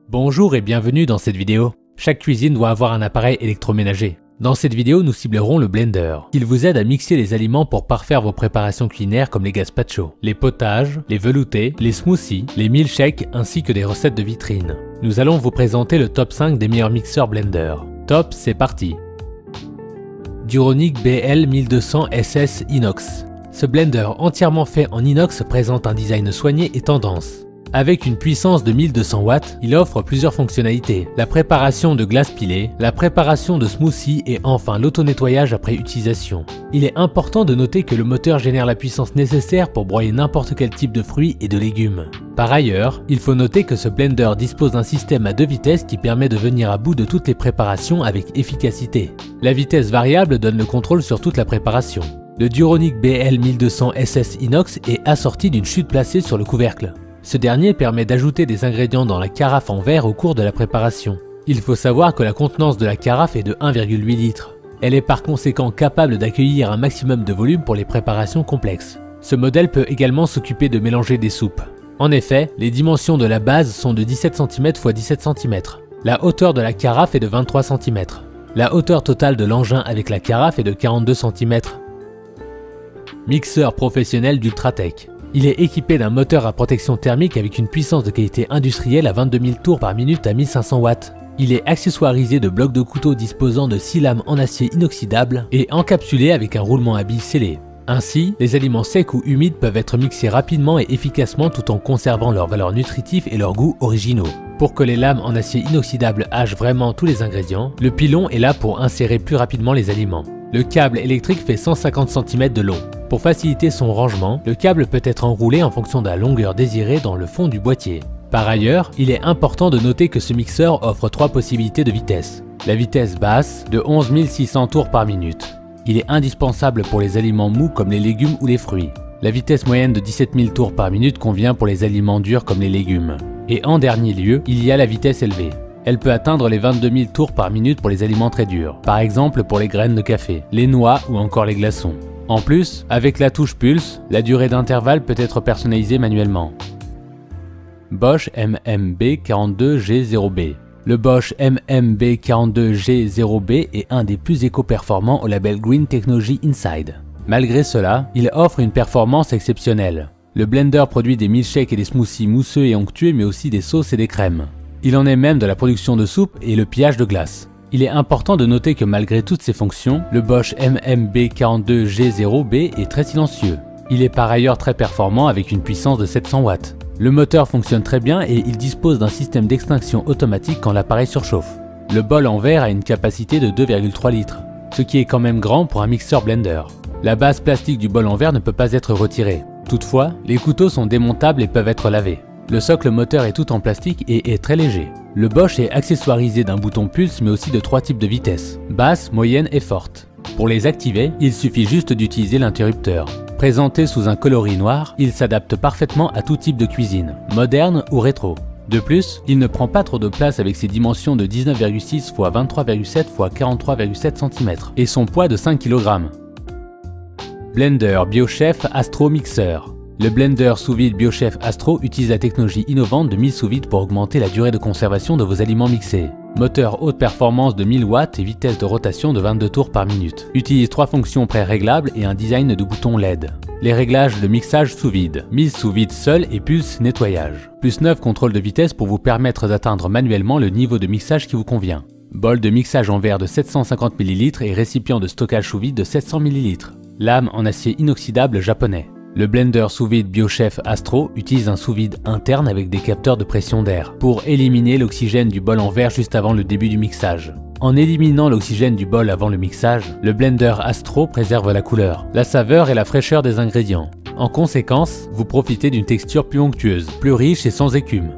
Bonjour et bienvenue dans cette vidéo. Chaque cuisine doit avoir un appareil électroménager. Dans cette vidéo, nous ciblerons le blender. Il vous aide à mixer les aliments pour parfaire vos préparations culinaires comme les gazpacho, les potages, les veloutés, les smoothies, les milkshakes ainsi que des recettes de vitrine. Nous allons vous présenter le top 5 des meilleurs mixeurs blender. Top, c'est parti. Duronic BL1200 SS Inox. Ce blender entièrement fait en inox présente un design soigné et tendance. Avec une puissance de 1200 watts, il offre plusieurs fonctionnalités. La préparation de glace pilée, la préparation de smoothies et enfin l'auto-nettoyage après utilisation. Il est important de noter que le moteur génère la puissance nécessaire pour broyer n'importe quel type de fruits et de légumes. Par ailleurs, il faut noter que ce blender dispose d'un système à 2 vitesses qui permet de venir à bout de toutes les préparations avec efficacité. La vitesse variable donne le contrôle sur toute la préparation. Le Duronic BL1200 SS Inox est assorti d'une chute placée sur le couvercle. Ce dernier permet d'ajouter des ingrédients dans la carafe en verre au cours de la préparation. Il faut savoir que la contenance de la carafe est de 1,8 litre. Elle est par conséquent capable d'accueillir un maximum de volume pour les préparations complexes. Ce modèle peut également s'occuper de mélanger des soupes. En effet, les dimensions de la base sont de 17 cm x 17 cm. La hauteur de la carafe est de 23 cm. La hauteur totale de l'engin avec la carafe est de 42 cm. Mixeur professionnel d'Ultratech. Il est équipé d'un moteur à protection thermique avec une puissance de qualité industrielle à 22 000 tours par minute à 1500 watts. Il est accessoirisé de blocs de couteau disposant de 6 lames en acier inoxydable et encapsulé avec un roulement à billes scellé. Ainsi, les aliments secs ou humides peuvent être mixés rapidement et efficacement tout en conservant leurs valeurs nutritives et leurs goûts originaux. Pour que les lames en acier inoxydable hachent vraiment tous les ingrédients, le pilon est là pour insérer plus rapidement les aliments. Le câble électrique fait 150 cm de long. Pour faciliter son rangement, le câble peut être enroulé en fonction de la longueur désirée dans le fond du boîtier. Par ailleurs, il est important de noter que ce mixeur offre 3 possibilités de vitesse. La vitesse basse, de 11 600 tours par minute. Il est indispensable pour les aliments mous comme les légumes ou les fruits. La vitesse moyenne de 17 000 tours par minute convient pour les aliments durs comme les légumes. Et en dernier lieu, il y a la vitesse élevée. Elle peut atteindre les 22 000 tours par minute pour les aliments très durs, par exemple pour les graines de café, les noix ou encore les glaçons. En plus, avec la touche pulse, la durée d'intervalle peut être personnalisée manuellement. Bosch MMB42G0B. Le Bosch MMB42G0B est un des plus éco-performants au label Green Technology Inside. Malgré cela, il offre une performance exceptionnelle. Le blender produit des milkshakes et des smoothies mousseux et onctueux mais aussi des sauces et des crèmes. Il en est même de la production de soupe et le pillage de glace. Il est important de noter que malgré toutes ces fonctions, le Bosch MMB42G0B est très silencieux. Il est par ailleurs très performant avec une puissance de 700 watts. Le moteur fonctionne très bien et il dispose d'un système d'extinction automatique quand l'appareil surchauffe. Le bol en verre a une capacité de 2,3 litres, ce qui est quand même grand pour un mixeur blender. La base plastique du bol en verre ne peut pas être retirée. Toutefois, les couteaux sont démontables et peuvent être lavés. Le socle moteur est tout en plastique et est très léger. Le Bosch est accessoirisé d'un bouton pulse mais aussi de 3 types de vitesses, basse, moyenne et forte. Pour les activer, il suffit juste d'utiliser l'interrupteur. Présenté sous un coloris noir, il s'adapte parfaitement à tout type de cuisine, moderne ou rétro. De plus, il ne prend pas trop de place avec ses dimensions de 19,6 x 23,7 x 43,7 cm et son poids de 5 kg. Blender BioChef Astro Mixer. Le blender sous-vide BioChef Astro utilise la technologie innovante de mise sous vide pour augmenter la durée de conservation de vos aliments mixés. Moteur haute performance de 1000 watts et vitesse de rotation de 22 tours par minute. Utilise 3 fonctions pré-réglables et un design de boutons LED. Les réglages de mixage sous vide, mise sous vide seul et pulse nettoyage. Plus 9 contrôles de vitesse pour vous permettre d'atteindre manuellement le niveau de mixage qui vous convient. Bol de mixage en verre de 750 ml et récipient de stockage sous vide de 700 ml. Lame en acier inoxydable japonais. Le blender sous-vide BioChef Astro utilise un sous-vide interne avec des capteurs de pression d'air pour éliminer l'oxygène du bol en verre juste avant le début du mixage. En éliminant l'oxygène du bol avant le mixage, le blender Astro préserve la couleur, la saveur et la fraîcheur des ingrédients. En conséquence, vous profitez d'une texture plus onctueuse, plus riche et sans écume.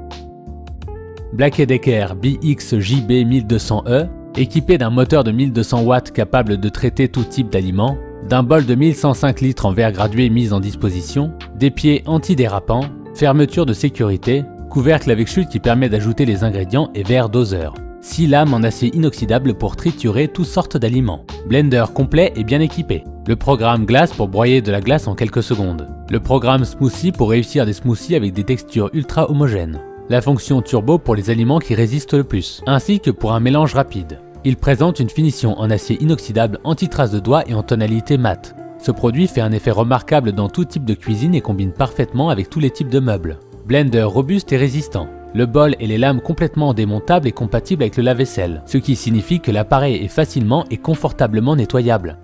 Black & Decker BXJB 1200E, équipé d'un moteur de 1200 watts capable de traiter tout type d'aliments, d'un bol de 1105 litres en verre gradué mis en disposition, des pieds antidérapants, fermeture de sécurité, couvercle avec chute qui permet d'ajouter les ingrédients et verre doseur. 6 lames en acier inoxydable pour triturer toutes sortes d'aliments. Blender complet et bien équipé. Le programme glace pour broyer de la glace en quelques secondes. Le programme smoothie pour réussir des smoothies avec des textures ultra homogènes. La fonction turbo pour les aliments qui résistent le plus, ainsi que pour un mélange rapide. Il présente une finition en acier inoxydable anti-trace de doigts et en tonalité mate. Ce produit fait un effet remarquable dans tout type de cuisine et combine parfaitement avec tous les types de meubles. Blender robuste et résistant. Le bol et les lames complètement démontables et compatibles avec le lave-vaisselle, ce qui signifie que l'appareil est facilement et confortablement nettoyable.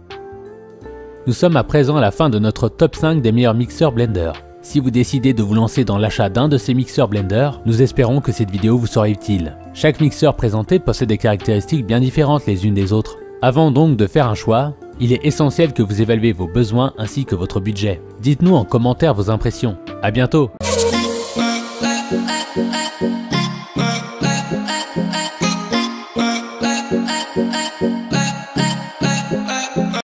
Nous sommes à présent à la fin de notre top 5 des meilleurs mixeurs Blender. Si vous décidez de vous lancer dans l'achat d'un de ces mixeurs Blender, nous espérons que cette vidéo vous sera utile. Chaque mixeur présenté possède des caractéristiques bien différentes les unes des autres. Avant donc de faire un choix, il est essentiel que vous évaluez vos besoins ainsi que votre budget. Dites-nous en commentaire vos impressions. À bientôt!